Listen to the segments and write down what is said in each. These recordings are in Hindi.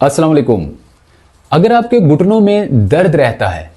अस्सलाम वालेकुम। अगर आपके घुटनों में दर्द रहता है,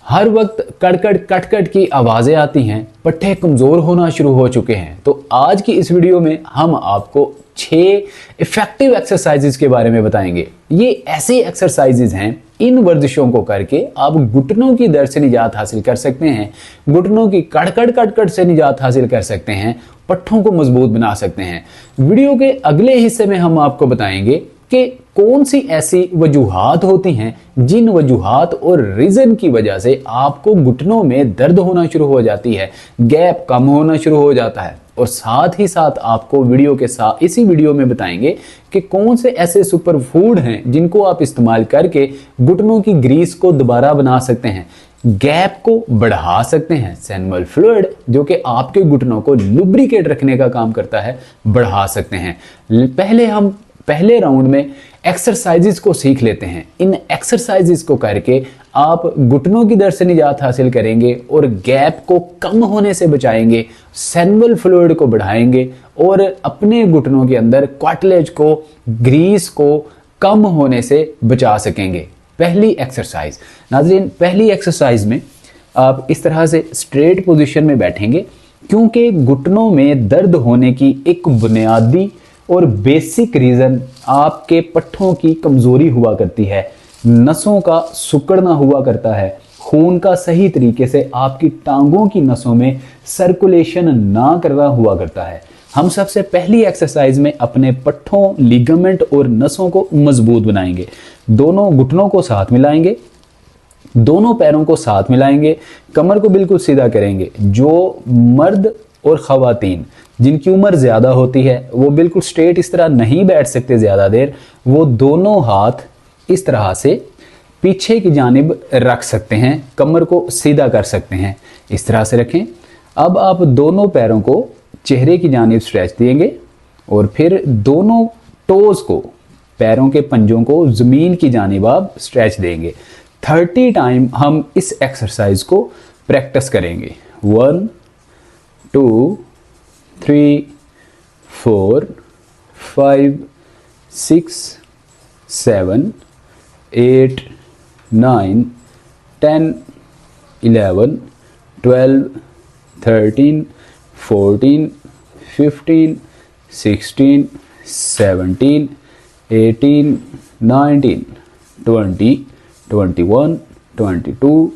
हर वक्त कड़कड़ कटकट की आवाज़ें आती हैं, पट्टे कमज़ोर होना शुरू हो चुके हैं, तो आज की इस वीडियो में हम आपको 6 इफ़ेक्टिव एक्सरसाइजेज के बारे में बताएंगे। ये ऐसे एक्सरसाइजेज हैं, इन वर्जिशों को करके आप घुटनों की दर्द से निजात हासिल कर सकते हैं, घुटनों की कड़कड़ कटकट से निजात हासिल कर सकते हैं, पट्टों को मजबूत बना सकते हैं। वीडियो के अगले हिस्से में हम आपको बताएंगे कि कौन सी ऐसी वजूहात होती हैं जिन वजूहात और रीजन की वजह से आपको घुटनों में दर्द होना शुरू हो जाती है, गैप कम होना शुरू हो जाता है। और साथ ही साथ आपको वीडियो के साथ इसी वीडियो में बताएंगे कि कौन से ऐसे सुपर फूड हैं जिनको आप इस्तेमाल करके घुटनों की ग्रीस को दोबारा बना सकते हैं, गैप को बढ़ा सकते हैं। सैनुअल फ्लूइड जो कि आपके घुटनों को लुब्रिकेट रखने का काम करता है, बढ़ा सकते हैं। पहले हम पहले राउंड में एक्सरसाइजेस को सीख लेते हैं। इन एक्सरसाइजेस को करके आप घुटनों की दर्द से निजात हासिल करेंगे और गैप को कम होने से बचाएंगे, सैनुअल फ्लूइड को बढ़ाएंगे और अपने घुटनों के अंदर कार्टिलेज को, ग्रीस को कम होने से बचा सकेंगे। पहली एक्सरसाइज नाज़रीन, पहली एक्सरसाइज में आप इस तरह से स्ट्रेट पोजीशन में बैठेंगे, क्योंकि घुटनों में दर्द होने की एक बुनियादी और बेसिक रीज़न आपके पट्टों की कमज़ोरी हुआ करती है, नसों का सिकुड़ना हुआ करता है, खून का सही तरीके से आपकी टांगों की नसों में सर्कुलेशन ना करना हुआ करता है। हम सबसे पहली एक्सरसाइज में अपने पट्टों, लिगामेंट और नसों को मजबूत बनाएंगे। दोनों घुटनों को साथ मिलाएंगे, दोनों पैरों को साथ मिलाएंगे, कमर को बिल्कुल सीधा करेंगे। जो मर्द और ख़वातीन जिनकी उम्र ज़्यादा होती है वो बिल्कुल स्ट्रेट इस तरह नहीं बैठ सकते ज़्यादा देर, वो दोनों हाथ इस तरह से पीछे की जानिब रख सकते हैं, कमर को सीधा कर सकते हैं, इस तरह से रखें। अब आप दोनों पैरों को चेहरे की जानिब स्ट्रेच देंगे और फिर दोनों टोज़ को, पैरों के पंजों को ज़मीन की जानिब आप स्ट्रेच देंगे। 30 टाइम हम इस एक्सरसाइज को प्रैक्टिस करेंगे। 1 2 3 4 5 6 7 8 9 10 11 12 13 14 15 16 17 18 19 20 21 22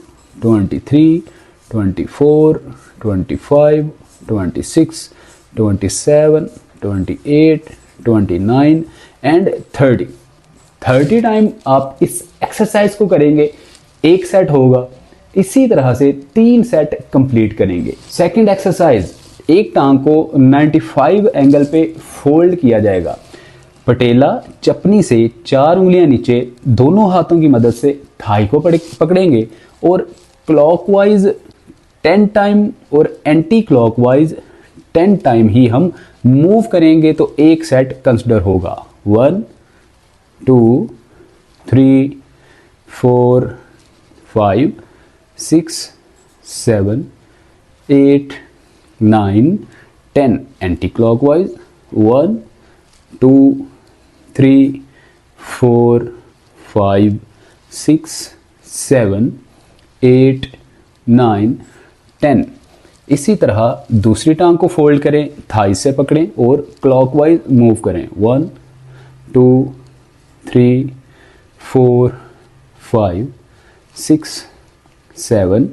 23 24 25 26 27 28 29 एंड 30 टाइम आप इस एक्सरसाइज को करेंगे। एक सेट होगा, इसी तरह से 3 सेट कंप्लीट करेंगे। सेकंड एक्सरसाइज, एक टांग को 95 एंगल पे फोल्ड किया जाएगा। पटेला चपनी से 4 उंगलियां नीचे, दोनों हाथों की मदद से थाई को पकड़ेंगे और क्लॉकवाइज 10 टाइम और एंटी क्लॉकवाइज 10 टाइम ही हम मूव करेंगे तो एक सेट कंसिडर होगा। 1 2 3 4 5 6 7 8 9 10 एंटी क्लॉकवाइज। 1 2 3 4 5 6 7 8 9 10। इसी तरह दूसरी टांग को फोल्ड करें, थाई से पकड़ें और क्लॉकवाइज मूव करें। 1 2 3 4 5 6 7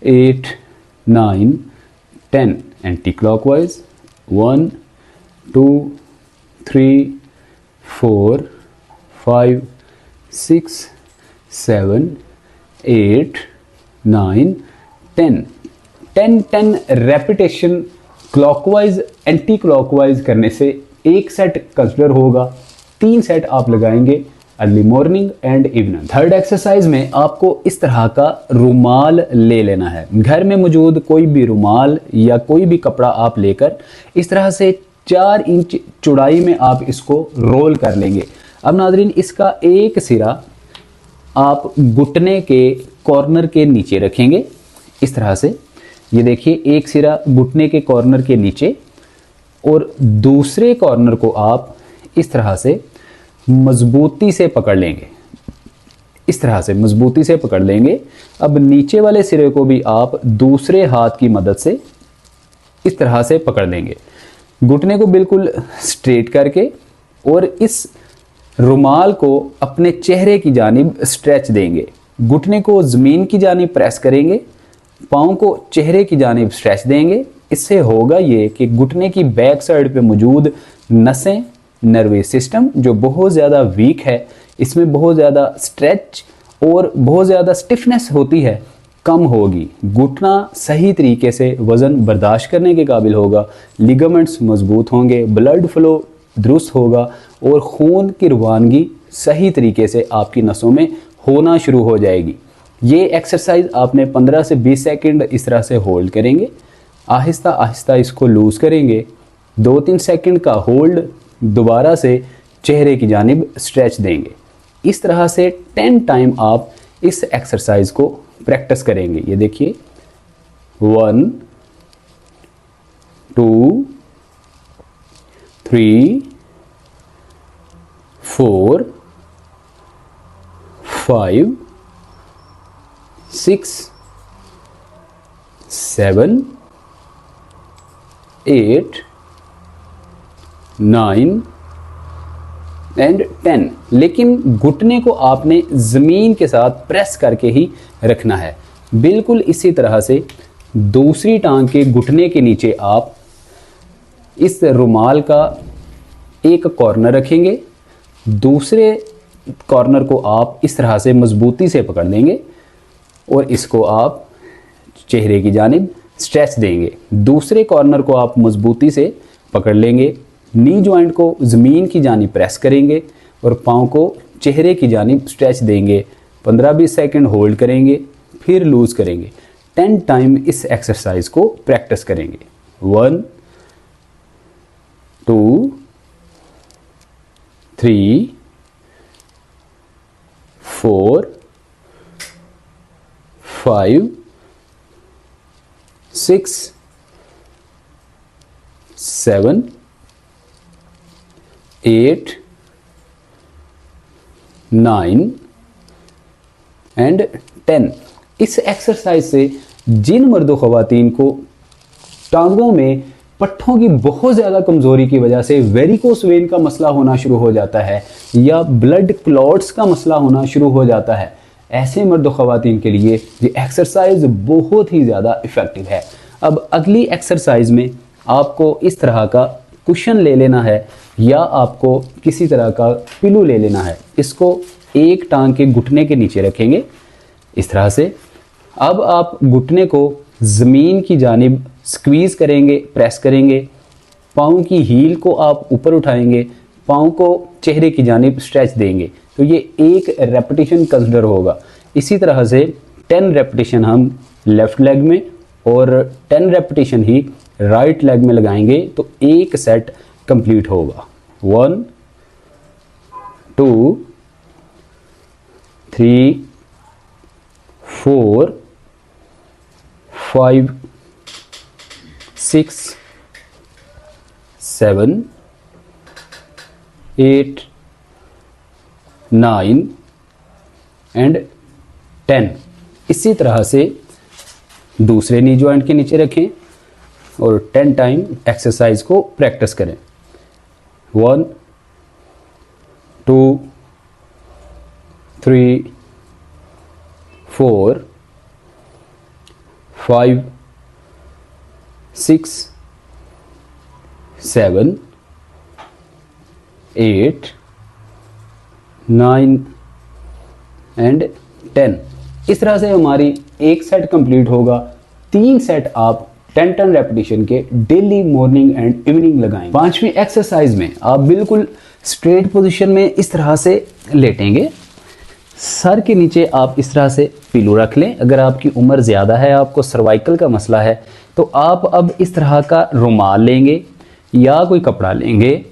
8 9 10 anti clockwise. 1 2 3 4 5 6 7 8 9 10 10 repetition clockwise anti clockwise करने से एक सेट कंसिडर होगा। 3 सेट आप लगाएंगे early morning and evening. Third exercise में आपको इस तरह का रुमाल ले लेना है। घर में मौजूद कोई भी रुमाल या कोई भी कपड़ा आप लेकर इस तरह से 4 इंच चौड़ाई में आप इसको रोल कर लेंगे। अब नाज़रीन, इसका एक सिरा आप घुटने के कॉर्नर के नीचे रखेंगे, इस तरह से। ये देखिए, एक सिरा घुटने के कॉर्नर के नीचे और दूसरे कॉर्नर को आप इस तरह से मजबूती से पकड़ लेंगे, इस तरह से मजबूती से पकड़ लेंगे। अब नीचे वाले सिरे को भी आप दूसरे हाथ की मदद से इस तरह से पकड़ लेंगे, घुटने को बिल्कुल स्ट्रेट करके, और इस रुमाल को अपने चेहरे की जानिब स्ट्रेच देंगे। घुटने को ज़मीन की जानिब प्रेस करेंगे, पाँव को चेहरे की जानिब स्ट्रेच देंगे। इससे होगा ये कि घुटने की बैक साइड पे मौजूद नसें, नर्वस सिस्टम जो बहुत ज़्यादा वीक है, इसमें बहुत ज़्यादा स्ट्रेच और बहुत ज़्यादा स्टिफनेस होती है, कम होगी। घुटना सही तरीके से वज़न बर्दाश्त करने के काबिल होगा, लिगामेंट्स मजबूत होंगे, ब्लड फ्लो दुरुस्त होगा और खून की रवानगी सही तरीके से आपकी नसों में होना शुरू हो जाएगी। ये एक्सरसाइज आपने 15 से 20 सेकंड इस तरह से होल्ड करेंगे, आहिस्ता आहिस्ता इसको लूज़ करेंगे। 2-3 सेकंड का होल्ड, दोबारा से चेहरे की जानिब स्ट्रेच देंगे। इस तरह से 10 टाइम आप इस एक्सरसाइज को प्रैक्टिस करेंगे। ये देखिए, 1 2 3 4 5 6 7 8 9 एंड 10। लेकिन घुटने को आपने ज़मीन के साथ प्रेस करके ही रखना है। बिल्कुल इसी तरह से दूसरी टांग के घुटने के नीचे आप इस रुमाल का एक कॉर्नर रखेंगे, दूसरे कॉर्नर को आप इस तरह से मजबूती से पकड़ लेंगे और इसको आप चेहरे की जानिब स्ट्रेच देंगे। दूसरे कॉर्नर को आप मजबूती से पकड़ लेंगे, नी जॉइंट को ज़मीन की जानिब प्रेस करेंगे और पाँव को चेहरे की जानिब स्ट्रेच देंगे। 15-20 सेकंड होल्ड करेंगे, फिर लूज़ करेंगे। 10 टाइम इस एक्सरसाइज को प्रैक्टिस करेंगे। 1 2 3 4 5 6 7 8 9 एंड 10। इस एक्सरसाइज से जिन मर्दों ख़वातीन को टांगों में पट्ठों की बहुत ज़्यादा कमज़ोरी की वजह से वेरिकोस वेन का मसला होना शुरू हो जाता है या ब्लड क्लॉट्स का मसला होना शुरू हो जाता है, ऐसे मर्द ख़वातीन के लिए ये एक्सरसाइज बहुत ही ज़्यादा इफ़ेक्टिव है। अब अगली एक्सरसाइज में आपको इस तरह का कुशन ले लेना है या आपको किसी तरह का पिलो ले लेना है। इसको एक टांग के घुटने के नीचे रखेंगे इस तरह से। अब आप घुटने को ज़मीन की जानिब स्क्वीज़ करेंगे, प्रेस करेंगे। पाँव की हील को आप ऊपर उठाएंगे, पाँव को चेहरे की जानिब स्ट्रेच देंगे। तो ये एक रेपिटेशन कंसिडर होगा। इसी तरह से 10 रेपिटेशन हम लेफ़्ट लेग में और 10 रेपिटेशन ही राइट लेग में लगाएंगे तो एक सेट कंप्लीट होगा। 1 2 3 4 5 6 7 8 9 एंड 10। इसी तरह से दूसरे नी जॉइंट के नीचे रखें और 10 टाइम एक्सरसाइज को प्रैक्टिस करें। 1 2 3 4 5 6 7 8 9 एंड 10। इस तरह से हमारी एक सेट कंप्लीट होगा। 3 सेट आप 10 रेपिटेशन के डेली मॉर्निंग एंड इवनिंग लगाएं। 5वीं एक्सरसाइज में आप बिल्कुल स्ट्रेट पोजीशन में इस तरह से लेटेंगे। सर के नीचे आप इस तरह से पिलो रख लें। अगर आपकी उम्र ज़्यादा है, आपको सर्वाइकल का मसला है, तो आप अब इस तरह का रुमाल लेंगे या कोई कपड़ा लेंगे।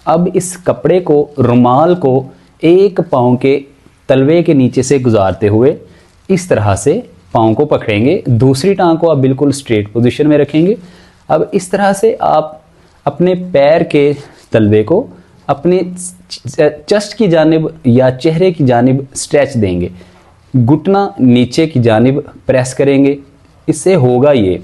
अब इस कपड़े को, रुमाल को एक पाँव के तलवे के नीचे से गुजारते हुए इस तरह से पाँव को पकड़ेंगे। दूसरी टांग को आप बिल्कुल स्ट्रेट पोजीशन में रखेंगे। अब इस तरह से आप अपने पैर के तलवे को अपने चेस्ट की जानिब या चेहरे की जानिब स्ट्रेच देंगे, घुटना नीचे की जानिब प्रेस करेंगे। इससे होगा ये,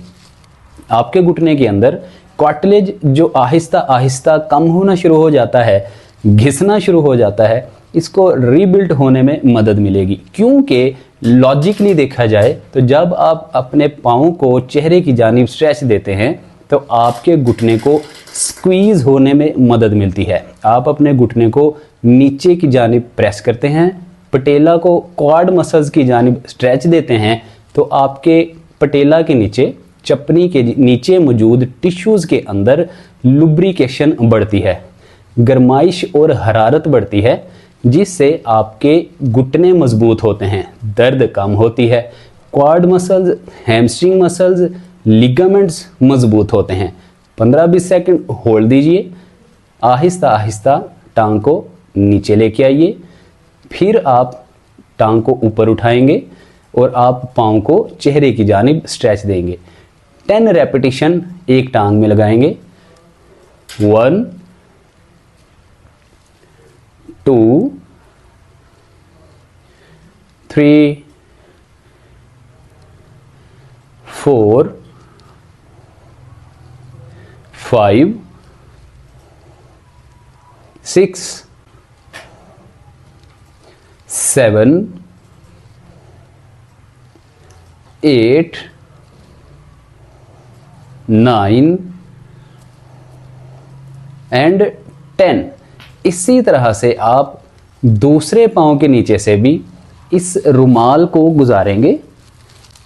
आपके घुटने के अंदर कार्टिलेज जो आहिस्ता आहिस्ता कम होना शुरू हो जाता है, घिसना शुरू हो जाता है, इसको रीबिल्ड होने में मदद मिलेगी। क्योंकि लॉजिकली देखा जाए तो जब आप अपने पाँव को चेहरे की जानिब स्ट्रेच देते हैं तो आपके घुटने को स्क्वीज़ होने में मदद मिलती है। आप अपने घुटने को नीचे की जानिब प्रेस करते हैं, पटेला को क्वाड मसल्स की जानिब स्ट्रेच देते हैं तो आपके पटेला के नीचे, चपनी के नीचे मौजूद टिश्यूज़ के अंदर लुब्रिकेशन बढ़ती है, गर्माइश और हरारत बढ़ती है, जिससे आपके घुटने मजबूत होते हैं, दर्द कम होती है, quad muscles, hamstring muscles, ligaments मजबूत होते हैं। 15-20 सेकंड होल्ड दीजिए, आहिस्ता आहिस्ता टांग को नीचे लेके आइए, फिर आप टांग को ऊपर उठाएंगे और आप पाँव को चेहरे की जानिब स्ट्रेच देंगे। 10 रेपिटेशन एक टांग में लगाएंगे। 1 2 3 4 5 6 7 8 9 एंड 10। इसी तरह से आप दूसरे पाँव के नीचे से भी इस रुमाल को गुजारेंगे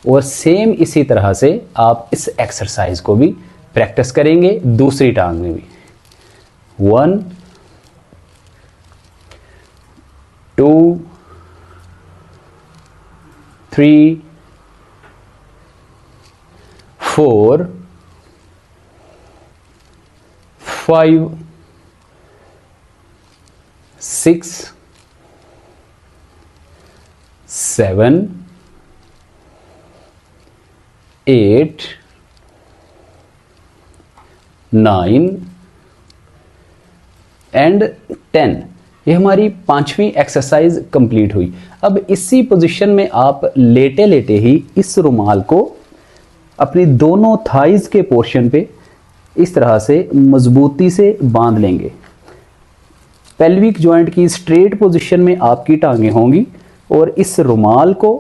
और सेम इसी तरह से आप इस एक्सरसाइज को भी प्रैक्टिस करेंगे दूसरी टांग में भी। 1 2 3 4 5 6 7 8 9 एंड 10। ये हमारी 5वीं एक्सरसाइज कंप्लीट हुई। अब इसी पोजीशन में आप लेटे लेटे ही इस रुमाल को अपनी दोनों थाइज के पोर्शन पे इस तरह से मजबूती से बांध लेंगे। पेल्विक जॉइंट की स्ट्रेट पोजीशन में आपकी टांगें होंगी और इस रुमाल को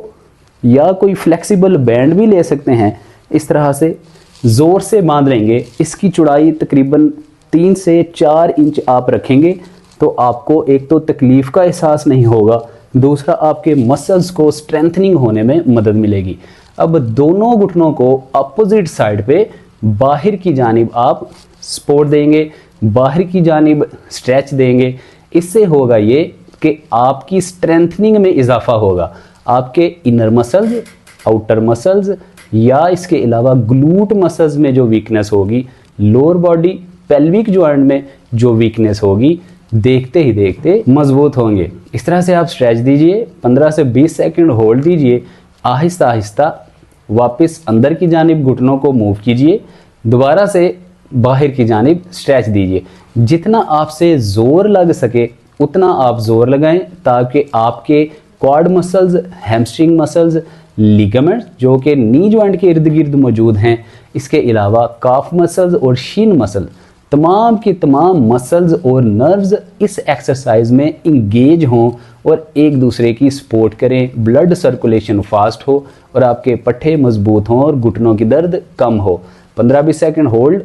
या कोई फ्लेक्सिबल बैंड भी ले सकते हैं, इस तरह से ज़ोर से बांध लेंगे। इसकी चौड़ाई तकरीबन 3 से 4 इंच आप रखेंगे तो आपको एक तो तकलीफ़ का एहसास नहीं होगा, दूसरा आपके मसल्स को स्ट्रेंथनिंग होने में मदद मिलेगी। अब दोनों घुटनों को अपोजिट साइड पे बाहर की जानिब आप सपोर्ट देंगे, बाहर की जानिब स्ट्रेच देंगे। इससे होगा ये कि आपकी स्ट्रेंथनिंग में इजाफा होगा। आपके इनर मसल्स, आउटर मसल्स या इसके अलावा ग्लूट मसल्स में जो वीकनेस होगी, लोअर बॉडी पेल्विक जॉइंट में जो वीकनेस होगी, देखते ही देखते मजबूत होंगे। इस तरह से आप स्ट्रेच दीजिए, 15 से 20 सेकंड होल्ड दीजिए, आहिस्ता आहिस्ता वापस अंदर की जानिब घुटनों को मूव कीजिए, दोबारा से बाहर की जानिब स्ट्रेच दीजिए। जितना आपसे ज़ोर लग सके उतना आप ज़ोर लगाएं ताकि आपके quad muscles, hamstring muscles, ligaments जो कि नी जॉइंट के इर्द गिर्द मौजूद हैं, इसके अलावा काफ मसल्स और शीन मसल, तमाम की तमाम मसल्स और नर्व्स इस एक्सरसाइज में इंगेज हों और एक दूसरे की सपोर्ट करें, ब्लड सर्कुलेशन फास्ट हो और आपके पट्टे मजबूत हों और घुटनों की दर्द कम हो। 15-20 सेकंड होल्ड,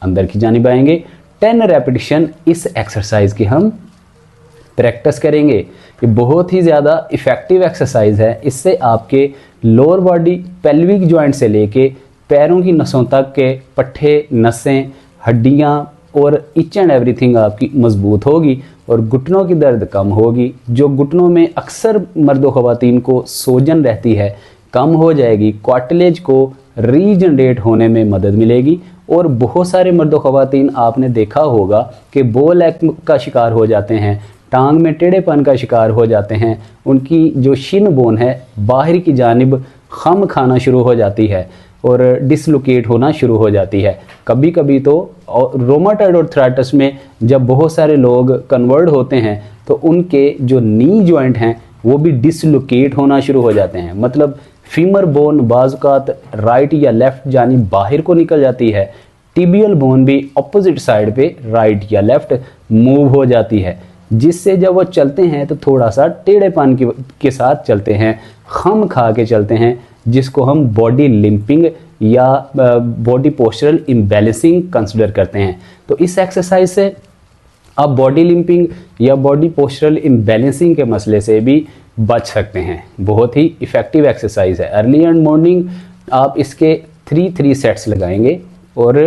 अंदर की जानिब आएंगे। 10 रेपिटेशन इस एक्सरसाइज की हम प्रैक्टिस करेंगे। ये बहुत ही ज़्यादा इफ़ेक्टिव एक्सरसाइज है। इससे आपके लोअर बॉडी पेल्विक जॉइंट से लेके पैरों की नसों तक के पट्टे, नसें, हड्डियाँ और ईच एंड एवरीथिंग आपकी मजबूत होगी और घुटनों की दर्द कम होगी। जो घुटनों में अक्सर मर्द व ख़वातीन को सोजन रहती है, कम हो जाएगी। कार्टिलेज को रीजनरेट होने में मदद मिलेगी और बहुत सारे मर्द व ख़वातीन आपने देखा होगा कि बो लैक का शिकार हो जाते हैं, टांग में टेढ़ेपन का शिकार हो जाते हैं। उनकी जो शिन बोन है बाहर की जानिब खम खाना शुरू हो जाती है। और डिसलोकेट होना शुरू हो जाती है। कभी कभी तो रोमाटॉयड आर्थराइटिस में जब बहुत सारे लोग कन्वर्ट होते हैं तो उनके जो नी जॉइंट हैं वो भी डिसलोकेट होना शुरू हो जाते हैं। मतलब फीमर बोन बाज़ राइट या लेफ्ट जानिब बाहर को निकल जाती है, टिबियल बोन भी अपोजिट साइड पे राइट या लेफ्ट मूव हो जाती है, जिससे जब वो चलते हैं तो थोड़ा सा टेढ़ेपन के साथ चलते हैं, खम खा के चलते हैं, जिसको हम बॉडी लिम्पिंग या बॉडी पोस्चरल इम्बैलेंसिंग कंसिडर करते हैं। तो इस एक्सरसाइज से आप बॉडी लिम्पिंग या बॉडी पोस्चरल इम्बैलेंसिंग के मसले से भी बच सकते हैं। बहुत ही इफ़ेक्टिव एक्सरसाइज है। अर्ली एंड मॉर्निंग आप इसके 3 सेट्स लगाएंगे और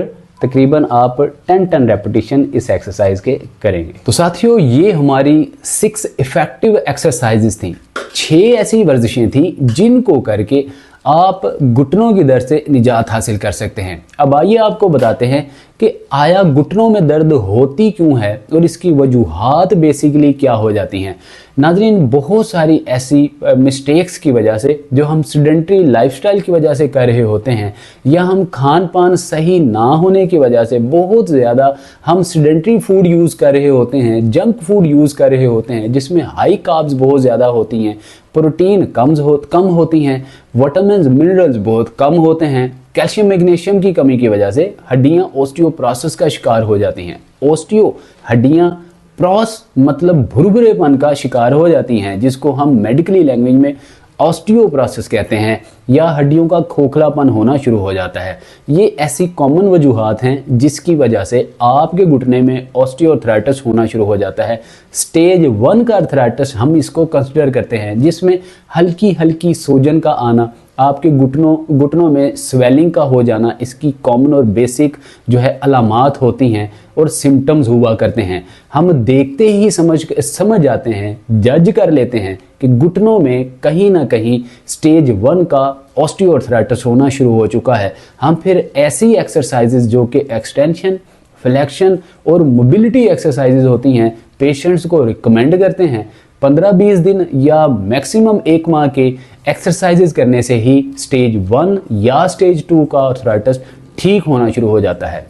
तकरीबन आप 10 रेपिटेशन इस एक्सरसाइज के करेंगे। तो साथियों, ये हमारी 6 इफ़ेक्टिव एक्सरसाइजेस थी। 6 ऐसी वर्जिशें थी जिनको करके आप घुटनों की दर्द से निजात हासिल कर सकते हैं। अब आइए आपको बताते हैं कि आया घुटनों में दर्द होती क्यों है और इसकी वजूहात बेसिकली क्या हो जाती हैं। नाज़रीन, बहुत सारी ऐसी मिस्टेक्स की वजह से जो हम सेडेंटरी लाइफस्टाइल की वजह से कर रहे होते हैं या हम खान पान सही ना होने की वजह से बहुत ज़्यादा हम सेडेंटरी फूड यूज़ कर रहे होते हैं, जंक फूड यूज़ कर रहे होते हैं जिसमें हाई कार्ब्स बहुत ज़्यादा होती हैं, प्रोटीन कम होती हैं, विटामिन्स मिनरल्स बहुत कम होते हैं, कैल्शियम मैग्नीशियम की कमी की वजह से हड्डियां ओस्टियोप्रोसिस का शिकार हो जाती हैं। ओस्टियो हड्डियां, प्रोस मतलब भुरभुरेपन का शिकार हो जाती हैं, जिसको हम मेडिकली लैंग्वेज में ऑस्टियोप्रोसिस कहते हैं, या हड्डियों का खोखलापन होना शुरू हो जाता है। ये ऐसी कॉमन वजूहात हैं जिसकी वजह से आपके घुटने में ऑस्टियोआर्थराइटिस होना शुरू हो जाता है। स्टेज 1 का आर्थराइटिस हम इसको कंसिडर करते हैं, जिसमें हल्की हल्की सूजन का आना, आपके घुटनों में स्वेलिंग का हो जाना, इसकी कॉमन और बेसिक जो है अलामात होती हैं और सिम्टम्स हुआ करते हैं। हम देखते ही समझ जाते हैं, जज कर लेते हैं कि घुटनों में कहीं ना कहीं स्टेज 1 का ऑस्टियोआर्थराइटिस होना शुरू हो चुका है। हम फिर ऐसी एक्सरसाइजेज जो कि एक्सटेंशन, फ्लेक्शन और मोबिलिटी एक्सरसाइजेज होती हैं, पेशेंट्स को रिकमेंड करते हैं। 15-20 दिन या मैक्सिमम 1 माह के एक्सरसाइजेज करने से ही स्टेज 1 या स्टेज 2 का आर्थराइटिस ठीक होना शुरू हो जाता है।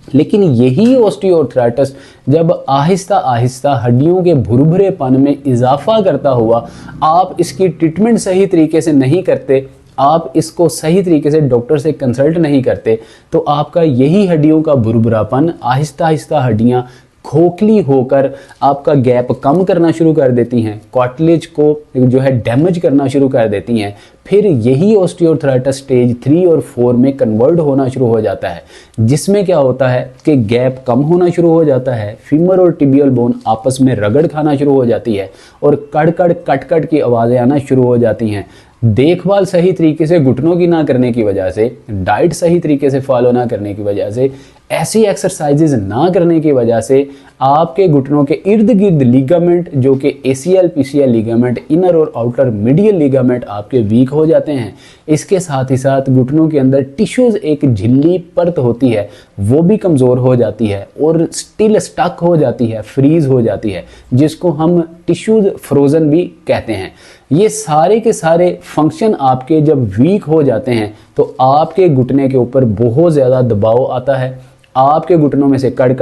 लेकिन यही ऑस्टियोआर्थराइटिस जब आहिस्ता आहिस्ता हड्डियों के भुरभुरेपन में इजाफा करता हुआ आप इसकी ट्रीटमेंट सही तरीके से नहीं करते, आप इसको सही तरीके से डॉक्टर से कंसल्ट नहीं करते, तो आपका यही हड्डियों का भुरभुरापन आहिस्ता आहिस्ता हड्डियाँ खोखली होकर आपका गैप कम करना शुरू कर देती हैं, कार्टिलेज को जो है डैमेज करना शुरू कर देती हैं। फिर यही ऑस्टियोआर्थराइटिस स्टेज 3 और 4 में कन्वर्ट होना शुरू हो जाता है, जिसमें क्या होता है कि गैप कम होना शुरू हो जाता है, फीमर और टिबियल बोन आपस में रगड़ खाना शुरू हो जाती है और कड़ कट की आवाज़ें आना शुरू हो जाती हैं। देखभाल सही तरीके से घुटनों की ना करने की वजह से, डाइट सही तरीके से फॉलो ना करने की वजह से, ऐसी एक्सरसाइजेज ना करने की वजह से आपके घुटनों के इर्द गिर्द लिगामेंट जो कि ACL PCL लिगामेंट, इनर और आउटर मीडियल लिगामेंट आपके वीक हो जाते हैं। इसके साथ ही साथ घुटनों के अंदर टिश्यूज़ एक झिल्ली परत होती है वो भी कमज़ोर हो जाती है और स्टिल स्टक हो जाती है, फ्रीज हो जाती है, जिसको हम टिश्यूज़ फ्रोज़न भी कहते हैं। ये सारे के सारे फंक्शन आपके जब वीक हो जाते हैं तो आपके घुटने के ऊपर बहुत ज़्यादा दबाव आता है, आपके घुटनों में से कड़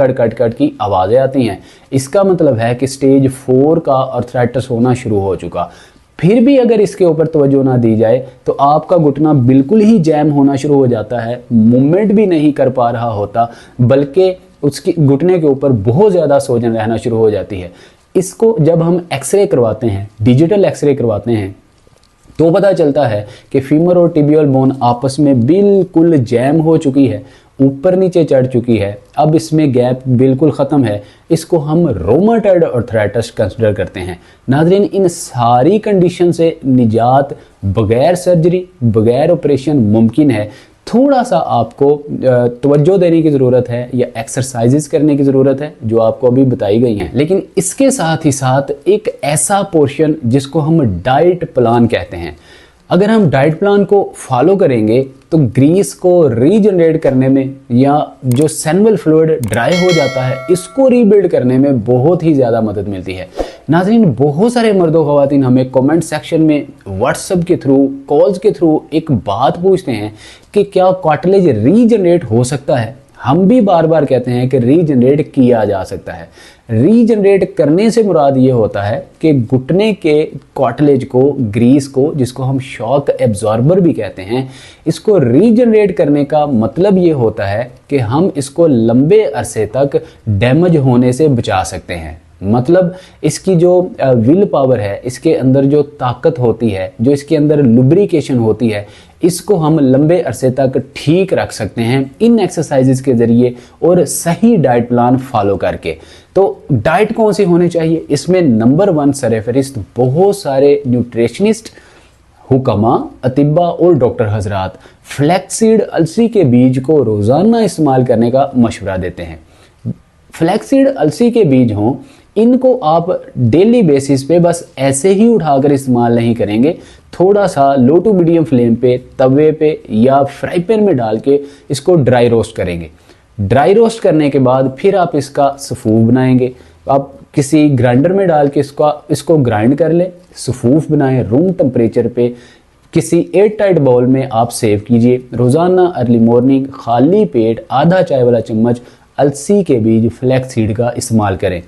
की आवाज़ें आती हैं। इसका मतलब है कि स्टेज 4 का आर्थराइटिस होना शुरू हो चुका। फिर भी अगर इसके ऊपर तवज्जो ना दी जाए तो आपका घुटना बिल्कुल ही जैम होना शुरू हो जाता है, मूवमेंट भी नहीं कर पा रहा होता, बल्कि उसके घुटने के ऊपर बहुत ज़्यादा सूजन रहना शुरू हो जाती है। इसको जब हम एक्सरे करवाते हैं, डिजिटल एक्सरे करवाते हैं, तो पता चलता है कि फीमर और टिबियल बोन आपस में बिल्कुल जैम हो चुकी है, ऊपर नीचे चढ़ चुकी है, अब इसमें गैप बिल्कुल ख़त्म है। इसको हम रोमाटॉयड आर्थराइटिस कंसिडर करते हैं। नाज़रीन, इन सारी कंडीशन से निजात बगैर सर्जरी, बगैर ऑपरेशन मुमकिन है। थोड़ा सा आपको तवज्जो देने की ज़रूरत है या एक्सरसाइजेस करने की ज़रूरत है जो आपको अभी बताई गई हैं। लेकिन इसके साथ ही साथ एक ऐसा पोर्शन जिसको हम डाइट प्लान कहते हैं, अगर हम डाइट प्लान को फॉलो करेंगे तो ग्रीस को रीजनरेट करने में या जो सेनवल फ्लूइड ड्राई हो जाता है इसको रीबिल्ड करने में बहुत ही ज़्यादा मदद मिलती है। नाज़रीन, बहुत सारे मर्दों ख़वातीन हमें कमेंट सेक्शन में व्हाट्सएप के थ्रू, कॉल्स के थ्रू एक बात पूछते हैं कि क्या कार्टिलेज रीजनरेट हो सकता है। हम भी बार बार कहते हैं कि रीजनरेट किया जा सकता है। रीजनरेट करने से मुराद ये होता है कि घुटने के कार्टिलेज को, ग्रीस को, जिसको हम शॉक एब्जॉर्बर भी कहते हैं, इसको रीजनरेट करने का मतलब ये होता है कि हम इसको लंबे अरसे तक डैमेज होने से बचा सकते हैं। मतलब इसकी जो विल पावर है, इसके अंदर जो ताकत होती है, जो इसके अंदर लुब्रिकेशन होती है, इसको हम लंबे अरसे तक ठीक रख सकते हैं इन एक्सरसाइजेज के ज़रिए और सही डाइट प्लान फॉलो करके। तो डाइट कौन सी होनी चाहिए? इसमें नंबर 1 सरफहरिस्त बहुत सारे न्यूट्रिशनिस्ट, हुक्मा, अतिब्बा और डॉक्टर हजरात फ्लैक्सीड अलसी के बीज को रोज़ाना इस्तेमाल करने का मशवरा देते हैं। फ्लैक्सीड अलसी के बीज हों, इनको आप डेली बेसिस पे बस ऐसे ही उठाकर इस्तेमाल नहीं करेंगे, थोड़ा सा लो टू मीडियम फ्लेम पे तवे पे या फ्राई पैन में डाल के इसको ड्राई रोस्ट करेंगे। ड्राई रोस्ट करने के बाद फिर आप इसका सफूफ बनाएंगे। आप किसी ग्राइंडर में डाल के इसको ग्राइंड कर लें, सफूफ बनाएं रूम टेम्परेचर पे। किसी एयर टाइट बाउल में आप सेव कीजिए। रोज़ाना अर्ली मॉर्निंग खाली पेट आधा चाय वाला चम्मच अलसी के बीज फ्लैक्स सीड का इस्तेमाल करें।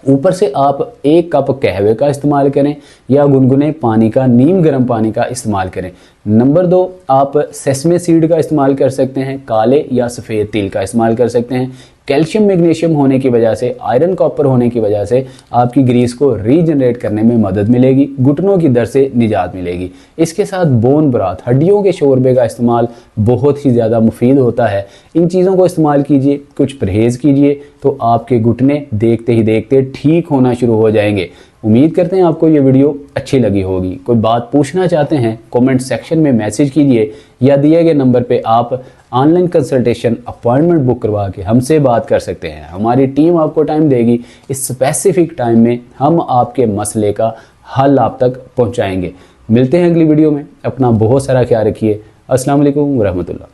ऊपर से आप 1 कप कहवे का इस्तेमाल करें या गुनगुने पानी का, नीम गर्म पानी का इस्तेमाल करें। नंबर 2, आप सेसमे सीड का इस्तेमाल कर सकते हैं, काले या सफ़ेद तिल का इस्तेमाल कर सकते हैं। कैल्शियम मैग्नीशियम होने की वजह से, आयरन कॉपर होने की वजह से आपकी ग्रीस को रीजनरेट करने में मदद मिलेगी, घुटनों की दर्द से निजात मिलेगी। इसके साथ बोन ब्राथ, हड्डियों के शोरबे का इस्तेमाल बहुत ही ज़्यादा मुफीद होता है। इन चीज़ों को इस्तेमाल कीजिए, कुछ परहेज़ कीजिए, तो आपके घुटने देखते ही देखते ठीक होना शुरू हो जाएंगे। उम्मीद करते हैं आपको ये वीडियो अच्छी लगी होगी। कोई बात पूछना चाहते हैं कमेंट सेक्शन में मैसेज कीजिए या दिए गए नंबर पे आप ऑनलाइन कंसल्टेशन अपॉइंटमेंट बुक करवा के हमसे बात कर सकते हैं। हमारी टीम आपको टाइम देगी, इस स्पेसिफिक टाइम में हम आपके मसले का हल आप तक पहुंचाएंगे। मिलते हैं अगली वीडियो में। अपना बहुत सारा ख्याल रखिए। अस्सलाम वालेकुम व रहमतुल्लाह।